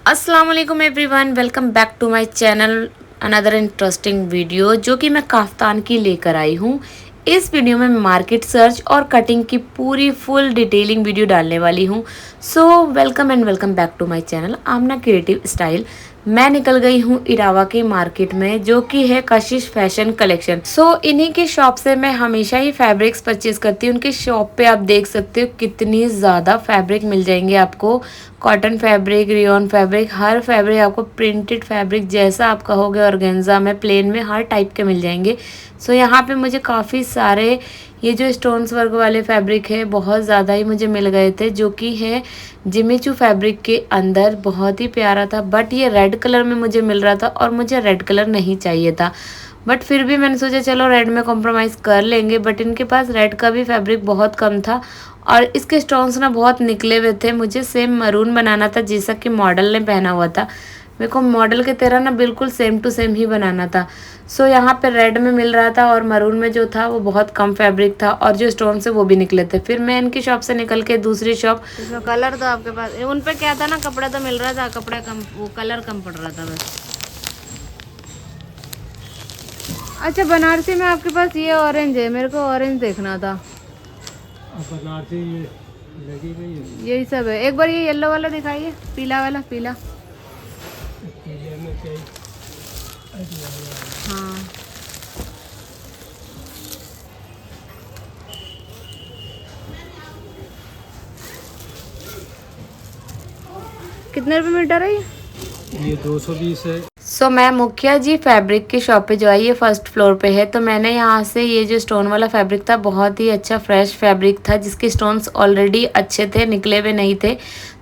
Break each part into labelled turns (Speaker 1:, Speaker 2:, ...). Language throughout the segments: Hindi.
Speaker 1: अस्सलाम वालेकुम everyone, welcome back to my channel. Another interesting video जो कि मैं काफ्तान की लेकर आई हूँ। इस वीडियो में मैं मार्केट सर्च और कटिंग की पूरी फुल डिटेलिंग वीडियो डालने वाली हूँ। So welcome and welcome back to my channel Amna creative style. मैं निकल गई हूँ इरावा के मार्केट में जो कि है कशिश फैशन कलेक्शन। सो इन्हीं के शॉप से मैं हमेशा ही फैब्रिक्स परचेज करती हूँ। उनके शॉप पे आप देख सकते हो कितनी ज़्यादा फैब्रिक मिल जाएंगे आपको। कॉटन फैब्रिक, रियॉन फैब्रिक, हर फैब्रिक आपको प्रिंटेड फैब्रिक जैसा आप कहोगे ऑर्गेन्जा में, प्लेन में, हर टाइप के मिल जाएंगे। सो यहाँ पे मुझे काफ़ी सारे ये जो स्टोन्स वर्क वाले फैब्रिक है बहुत ज़्यादा ही मुझे मिल गए थे, जो कि है जिमीचू फैब्रिक के अंदर। बहुत ही प्यारा था, बट ये रेड कलर में मुझे मिल रहा था और मुझे रेड कलर नहीं चाहिए था। बट फिर भी मैंने सोचा चलो रेड में कॉम्प्रोमाइज़ कर लेंगे। बट इनके पास रेड का भी फैब्रिक बहुत कम था और इसके स्टोन्स ना बहुत निकले हुए थे। मुझे सेम मरून बनाना था जैसा कि मॉडल ने पहना हुआ था। मेरे को मॉडल की तरह ना बिल्कुल सेम टू सेम ही बनाना था। सो यहाँ पे रेड में मिल रहा था और मरून में जो था वो बहुत कम फैब्रिक था और जो स्टोन से वो भी निकले थे। फिर मैं इनकी शॉप से निकल के दूसरी शॉप, इसमें कलर तो आपके पास उन पे क्या था ना, कपड़ा तो मिल रहा था, कपड़ा कम, वो कलर कम पड़ रहा था बस। अच्छा, बनारसी में आपके पास ये ऑरेंज है, मेरे को ऑरेंज देखना था।
Speaker 2: बनारसी ये लगी गई है।
Speaker 1: यही सब है। एक बार ये येलो वाला दिखाइए, पीला वाला, पीला।
Speaker 2: पीले में क्या
Speaker 1: हाँ, कितने रुपए मीटर है
Speaker 2: ये 220 है।
Speaker 1: सो मैं मुखिया जी फैब्रिक की शॉप पे जो आई, ये फर्स्ट फ्लोर पे है। तो मैंने यहाँ से ये जो स्टोन वाला फैब्रिक था, बहुत ही अच्छा फ्रेश फैब्रिक था जिसके स्टोन्स ऑलरेडी अच्छे थे, निकले हुए नहीं थे।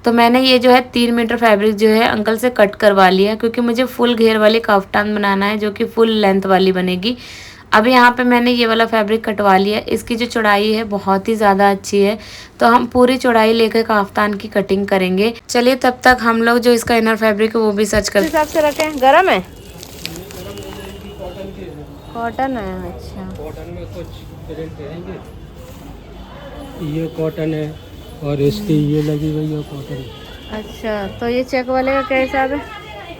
Speaker 1: तो मैंने ये जो है 3 मीटर फैब्रिक जो है अंकल से कट करवा लिया, क्योंकि मुझे फुल घेर वाली काफ्तान बनाना है जो कि फुल लेंथ वाली बनेगी। अब यहाँ पे मैंने ये वाला फैब्रिक कटवा लिया। इसकी जो चौड़ाई है बहुत ही ज़्यादा अच्छी है, तो हम पूरी चौड़ाई लेकर काफ्तान की कटिंग करेंगे। चलिए तब तक हम लोग जो इसका इनर फैब्रिक है वो भी सर्च करते हिसाब से रखें। गरम है, कॉटन है। अच्छा,
Speaker 2: कॉटन में कुछ प्रिंट रहेंगे। ये कॉटन है और इसकी ये लगी हुई है कॉटन।
Speaker 1: अच्छा, तो ये चेक वाले का क्या हिसाब है?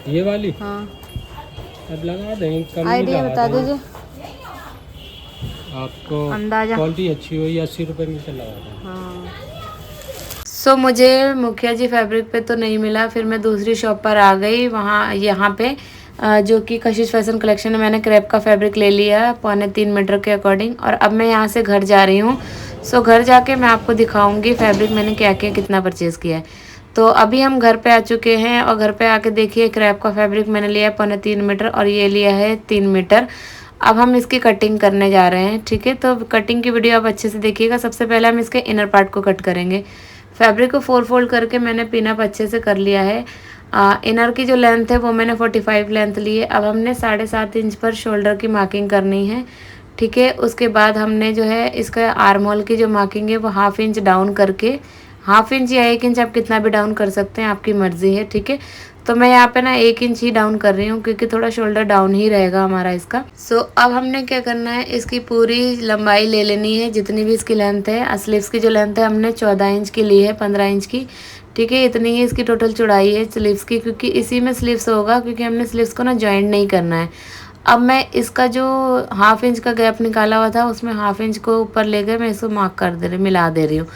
Speaker 2: ये वाली
Speaker 1: हाँ,
Speaker 2: अब लगा देंगे, कम नहीं
Speaker 1: आइडिया
Speaker 2: लगा
Speaker 1: बता
Speaker 2: देंगे।
Speaker 1: दीजिए,
Speaker 2: आपको
Speaker 1: अंदाजा।
Speaker 2: क्वालिटी अच्छी हुई 80 रुपये मीटर लगा देंगे।
Speaker 1: हाँ। सो मुझे मुखिया जी फैब्रिक पे तो नहीं मिला, फिर मैं दूसरी शॉप पर आ गई। वहाँ यहाँ पे जो कि कशिश फैशन कलेक्शन है, मैंने क्रेप का फैब्रिक ले लिया 3.25 मीटर के अकॉर्डिंग। और अब मैं यहाँ से घर जा रही हूँ। सो घर जाके मैं आपको दिखाऊंगी फैब्रिक मैंने क्या क्या कितना परचेज़ किया है। तो अभी हम घर पे आ चुके हैं और घर पे आके देखिए, क्रैप का फैब्रिक मैंने लिया है 3.25 मीटर और ये लिया है 3 मीटर। अब हम इसकी कटिंग करने जा रहे हैं, ठीक है। तो कटिंग की वीडियो आप अच्छे से देखिएगा। सबसे पहले हम इसके इनर पार्ट को कट करेंगे। फैब्रिक को 4 फोल्ड करके मैंने पिन अप अच्छे से कर लिया है। इनर की जो लेंथ है वो मैंने 45 लेंथ ली है। अब हमने 7.5 इंच पर शोल्डर की मार्किंग करनी है, ठीक है। उसके बाद हमने जो है इसका आर्म होल की जो मार्किंग है वो 1/2 इंच डाउन करके, 1/2 इंच या 1 इंच आप कितना भी डाउन कर सकते हैं, आपकी मर्ज़ी है, ठीक है। तो मैं यहाँ पे ना 1 इंच ही डाउन कर रही हूँ क्योंकि थोड़ा शोल्डर डाउन ही रहेगा हमारा इसका। सो अब हमने क्या करना है, इसकी पूरी लंबाई ले लेनी है जितनी भी इसकी लेंथ है। स्लीव्स की जो लेंथ है हमने 14 इंच की ली है, 15 इंच की, ठीक है। इतनी ही इसकी टोटल चौड़ाई है स्लीव्स की, क्योंकि इसी में स्लीव्स होगा, क्योंकि हमने स्लीव्स को ना जॉइंट नहीं करना है। अब मैं इसका जो 1/2 इंच का गैप निकाला हुआ था उसमें 1/2 इंच को ऊपर लेकर मैं इसको मार्क कर दे रही, मिला दे रही हूँ,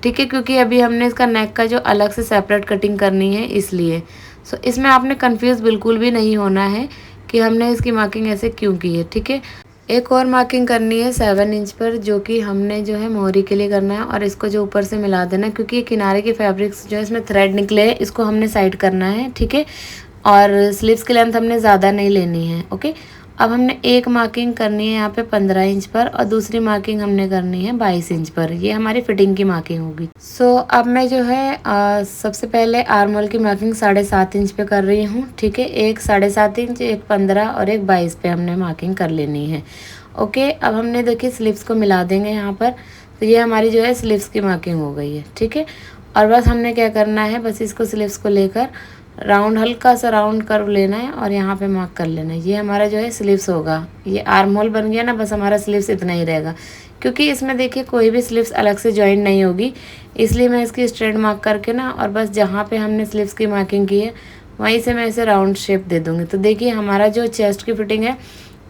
Speaker 1: ठीक है। क्योंकि अभी हमने इसका नेक का जो अलग से सेपरेट कटिंग करनी है इसलिए। सो इसमें आपने कंफ्यूज बिल्कुल भी नहीं होना है कि हमने इसकी मार्किंग ऐसे क्यों की है, ठीक है। एक और मार्किंग करनी है 7 इंच पर, जो कि हमने जो है मोहरी के लिए करना है और इसको जो ऊपर से मिला देना है, क्योंकि ये किनारे की फैब्रिक्स जो है इसमें थ्रेड निकले हैं, इसको हमने साइड करना है, ठीक है। और स्लीव्स की लेंथ हमने ज़्यादा नहीं लेनी है, ओके। अब हमने एक मार्किंग करनी है यहाँ पे 15 इंच पर और दूसरी मार्किंग हमने करनी है 22 इंच पर। ये हमारी फिटिंग की मार्किंग होगी। सो अब मैं जो है सबसे पहले आर्म होल की मार्किंग 7.5 इंच पे कर रही हूँ, ठीक है। एक 7.5 इंच, एक 15 और एक 22 पे हमने मार्किंग कर लेनी है, ओके। अब हमने देखिए स्लीव्स को मिला देंगे यहाँ पर। तो ये हमारी जो है स्लीव्स की मार्किंग हो गई है, ठीक है। और बस हमने क्या करना है, बस इसको स्लीव्स को लेकर राउंड, हल्का सा राउंड कर्व लेना है और यहाँ पे मार्क कर लेना है। ये हमारा जो है स्लीव्स होगा, ये आर्म होल बन गया ना, बस हमारा स्लीव्स इतना ही रहेगा, क्योंकि इसमें देखिए कोई भी स्लीव्स अलग से जॉइंट नहीं होगी। इसलिए मैं इसकी स्ट्रेट मार्क करके ना, और बस जहाँ पे हमने स्लीव्स की मार्किंग की है वहीं से मैं इसे राउंड शेप दे दूँगी। तो देखिए हमारा जो चेस्ट की फिटिंग है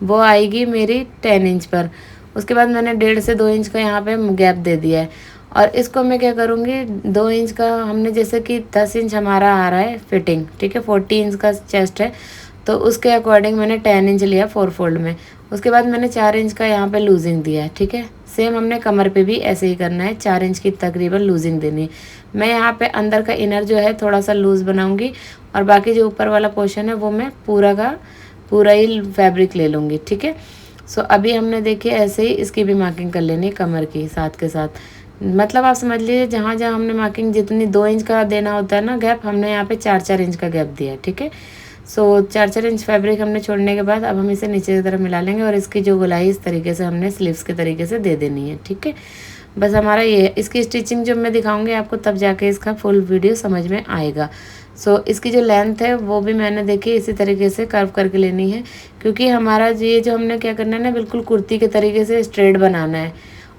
Speaker 1: वो आएगी मेरी 10 इंच पर। उसके बाद मैंने 1.5 से 2 इंच का यहाँ पे गैप दे दिया है और इसको मैं क्या करूँगी 2 इंच का हमने जैसे कि 10 इंच हमारा आ रहा है फिटिंग, ठीक है, 40 इंच का चेस्ट है तो उसके अकॉर्डिंग मैंने 10 इंच लिया 4 फोल्ड में। उसके बाद मैंने 4 इंच का यहाँ पे लूजिंग दिया है, ठीक है। सेम हमने कमर पे भी ऐसे ही करना है, 4 इंच की तकरीबन लूजिंग देनी है। मैं यहाँ पे अंदर का इनर जो है थोड़ा सा लूज़ बनाऊँगी और बाकी जो ऊपर वाला पोर्शन है वो मैं पूरा का पूरा ही फैब्रिक ले लूँगी, ठीक है। सो अभी हमने देखिए ऐसे ही इसकी भी मार्किंग कर लेनी है कमर की साथ के साथ। मतलब आप समझ लीजिए जहाँ जहाँ हमने मार्किंग जितनी 2 इंच का देना होता है ना गैप, हमने यहाँ पे 4-4 इंच का गैप दिया है, ठीक है। सो 4-4 इंच फैब्रिक हमने छोड़ने के बाद अब हम इसे नीचे की तरफ मिला लेंगे और इसकी जो गोलाई इस तरीके से हमने स्लीव्स के तरीके से दे देनी है, ठीक है। बस हमारा ये है। इसकी स्टिचिंग जब मैं दिखाऊंगी आपको तब जाके इसका फुल वीडियो समझ में आएगा। सो इसकी जो लेंथ है वो भी मैंने देखी इसी तरीके से कर्व करके लेनी है, क्योंकि हमारा ये जो हमने क्या करना है ना बिल्कुल कुर्ती के तरीके से स्ट्रेट बनाना है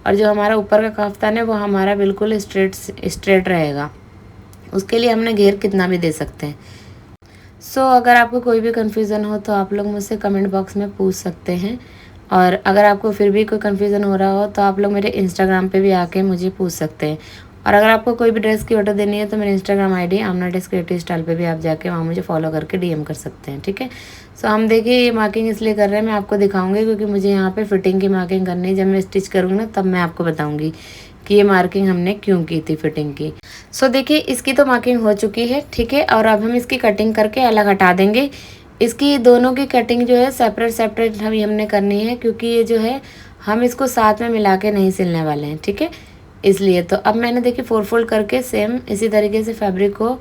Speaker 1: और जो हमारा ऊपर का कफ्तान है वो हमारा बिल्कुल स्ट्रेट रहेगा। उसके लिए हमने घेर कितना भी दे सकते हैं। सो अगर आपको कोई भी कन्फ्यूज़न हो तो आप लोग मुझसे कमेंट बॉक्स में पूछ सकते हैं और अगर आपको फिर भी कोई कन्फ्यूज़न हो रहा हो तो आप लोग मेरे इंस्टाग्राम पे भी आके मुझे पूछ सकते हैं। और अगर आपको कोई भी ड्रेस की ऑर्डर देनी है तो मेरे इंस्टाग्राम आईडी आमना ड्रेस क्रिएटिव स्टाइल पे भी आप जाके वहाँ मुझे फॉलो करके डीएम कर सकते हैं, ठीक है। सो हम देखिए ये मार्किंग इसलिए कर रहे हैं, मैं आपको दिखाऊंगी क्योंकि मुझे यहाँ पे फिटिंग की मार्किंग करनी है। जब मैं स्टिच करूँगी ना तब मैं आपको बताऊँगी कि ये मार्किंग हमने क्यों की थी फिटिंग की। सो देखिए इसकी तो मार्किंग हो चुकी है, ठीक है। और अब हम इसकी कटिंग करके अलग हटा देंगे। इसकी दोनों की कटिंग जो है सेपरेट सेपरेट हमने करनी है, क्योंकि ये जो है हम इसको साथ में मिला के नहीं सिलने वाले हैं, ठीक है। इसलिए तो अब मैंने देखिए 4 फोल्ड करके सेम इसी तरीके से फैब्रिक को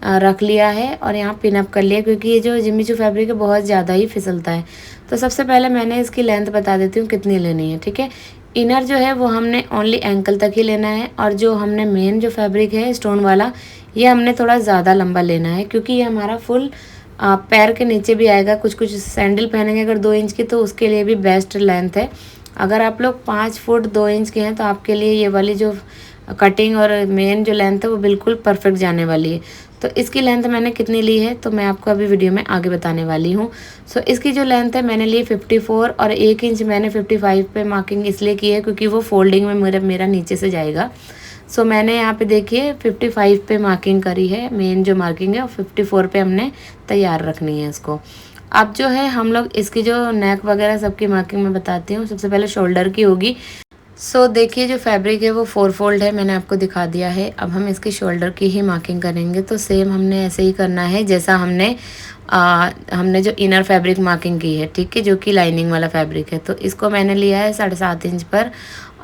Speaker 1: रख लिया है और यहाँ पिन अप कर लिया, क्योंकि ये जो जिम्मी चू फैब्रिक है बहुत ज़्यादा ही फिसलता है। तो सबसे पहले मैंने इसकी लेंथ बता देती हूँ कितनी लेनी है, ठीक है। इनर जो है वो हमने ओनली एंकल तक ही लेना है और जो हमने मेन जो फैब्रिक है स्टोन वाला ये हमने थोड़ा ज़्यादा लंबा लेना है, क्योंकि ये हमारा फुल पैर के नीचे भी आएगा। कुछ कुछ सैंडल पहनेंगे अगर 2 इंच की तो उसके लिए भी बेस्ट लेंथ है। अगर आप लोग 5 फुट 2 इंच के हैं तो आपके लिए ये वाली जो कटिंग और मेन जो लेंथ है वो बिल्कुल परफेक्ट जाने वाली है। तो इसकी लेंथ मैंने कितनी ली है तो मैं आपको अभी वीडियो में आगे बताने वाली हूँ। सो इसकी जो लेंथ है मैंने ली 54 और 1 इंच मैंने 55 पे मार्किंग इसलिए की है क्योंकि वो फोल्डिंग में मेरा नीचे से जाएगा। सो मैंने यहाँ पे देखिए 55 पे मार्किंग करी है, मेन जो मार्किंग है और 54 पे हमने तैयार रखनी है इसको। अब जो है हम लोग इसकी जो नेक वगैरह सबकी मार्किंग मैं बताती हूँ। सबसे पहले शोल्डर की होगी। सो देखिए जो फैब्रिक है वो 4 फोल्ड है, मैंने आपको दिखा दिया है। अब हम इसकी शोल्डर की ही मार्किंग करेंगे। तो सेम हमने ऐसे ही करना है जैसा हमने जो इनर फैब्रिक मार्किंग की है, ठीक है, जो कि लाइनिंग वाला फैब्रिक है। तो इसको मैंने लिया है 7.5 इंच पर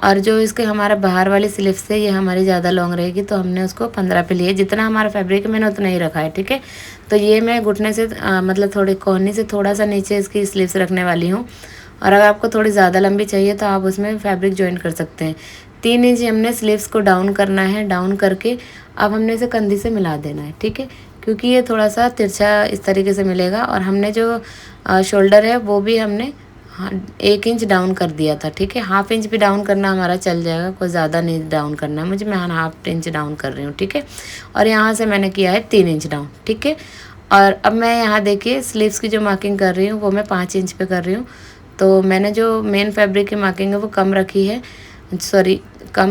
Speaker 1: और जो इसके हमारा बाहर वाली स्लीव से ये हमारी ज़्यादा लॉन्ग रहेगी तो हमने उसको 15 पे लिया। जितना हमारा फैब्रिक है मैंने उतना ही रखा है, ठीक है। तो ये मैं घुटने से मतलब थोड़े कोहनी से थोड़ा सा नीचे इसकी स्लीव्स रखने वाली हूँ और अगर आपको थोड़ी ज़्यादा लंबी चाहिए तो आप उसमें फैब्रिक ज्वाइन कर सकते हैं। 3 इंच हमने स्लीव्स को डाउन करना है। डाउन करके अब हमने इसे कंधी से मिला देना है, ठीक है, क्योंकि ये थोड़ा सा तिरछा इस तरीके से मिलेगा। और हमने जो शोल्डर है वो भी हमने 1 इंच डाउन कर दिया था, ठीक है। हाफ इंच भी डाउन करना हमारा चल जाएगा, कोई ज़्यादा नहीं डाउन करना है मुझे, मैं हाफ इंच डाउन कर रही हूँ, ठीक है। और यहाँ से मैंने किया है 3 इंच डाउन, ठीक है। और अब मैं यहाँ देखिए स्लीव्स की जो मार्किंग कर रही हूँ वो मैं 5 इंच पे कर रही हूँ। तो मैंने जो मेन फैब्रिक की मार्किंग है वो कम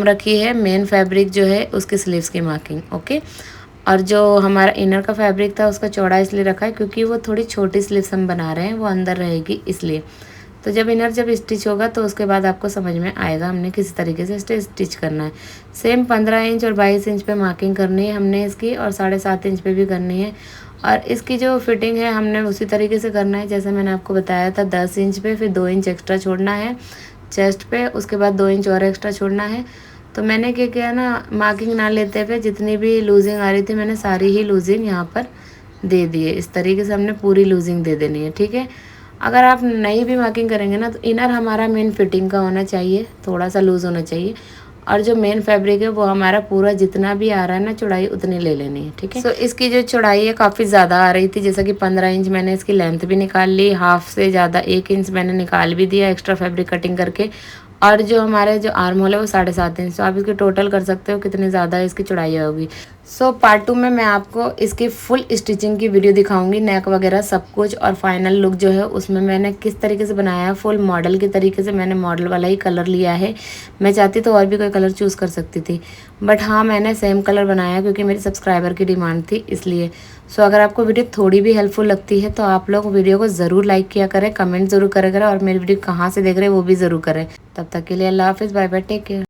Speaker 1: रखी है मेन फैब्रिक जो है उसकी स्लीव्स की मार्किंग, ओके। और जो हमारा इनर का फैब्रिक था उसका चौड़ा इसलिए रखा है क्योंकि वो थोड़ी छोटी स्लीव्स हम बना रहे हैं, वो अंदर रहेगी इसलिए। तो जब इनर स्टिच होगा तो उसके बाद आपको समझ में आएगा हमने किस तरीके से स्टिच करना है। सेम 15 इंच और 22 इंच पे मार्किंग करनी है हमने इसकी और 7.5 इंच पे भी करनी है। और इसकी जो फिटिंग है हमने उसी तरीके से करना है जैसे मैंने आपको बताया था, 10 इंच पे, फिर 2 इंच एक्स्ट्रा छोड़ना है चेस्ट पे, उसके बाद 2 इंच और एक्स्ट्रा छोड़ना है। तो मैंने क्या किया ना, मार्किंग ना लेते हुए जितनी भी लूजिंग आ रही थी मैंने सारी ही लूजिंग यहाँ पर दे दी है। इस तरीके से हमने पूरी लूजिंग दे देनी है, ठीक है। अगर आप नहीं भी मार्किंग करेंगे ना तो इनर हमारा मेन फिटिंग का होना चाहिए, थोड़ा सा लूज़ होना चाहिए। और जो मेन फैब्रिक है वो हमारा पूरा जितना भी आ रहा है ना चौड़ाई उतनी ले लेनी है, ठीक है। सो इसकी जो चौड़ाई है काफ़ी ज़्यादा आ रही थी, जैसा कि 15 इंच मैंने इसकी लेंथ भी निकाल ली, हाफ से ज़्यादा 1 इंच मैंने निकाल भी दिया एक्स्ट्रा फैब्रिक कटिंग करके। और जो हमारे जो आर्म होल है वो 7.5 इंच। तो आप इसकी टोटल कर सकते हो कितनी ज़्यादा इसकी चौड़ाई होगी। सो पार्ट 2 में मैं आपको इसकी फुल स्टिचिंग की वीडियो दिखाऊंगी, नेक वगैरह सब कुछ, और फाइनल लुक जो है उसमें मैंने किस तरीके से बनाया है। फुल मॉडल के तरीके से मैंने मॉडल वाला ही कलर लिया है। मैं चाहती तो और भी कोई कलर चूज़ कर सकती थी, बट हाँ मैंने सेम कलर बनाया क्योंकि मेरी सब्सक्राइबर की डिमांड थी इसलिए। सो अगर आपको वीडियो थोड़ी भी हेल्पफुल लगती है तो आप लोग वीडियो को ज़रूर लाइक किया करें, कमेंट ज़रूर करें और मेरी वीडियो कहाँ से देख रहे हैं वो भी ज़रूर करें। तब तक के लिए अल्लाह हाफिज़, बाय बाय, टेक केयर।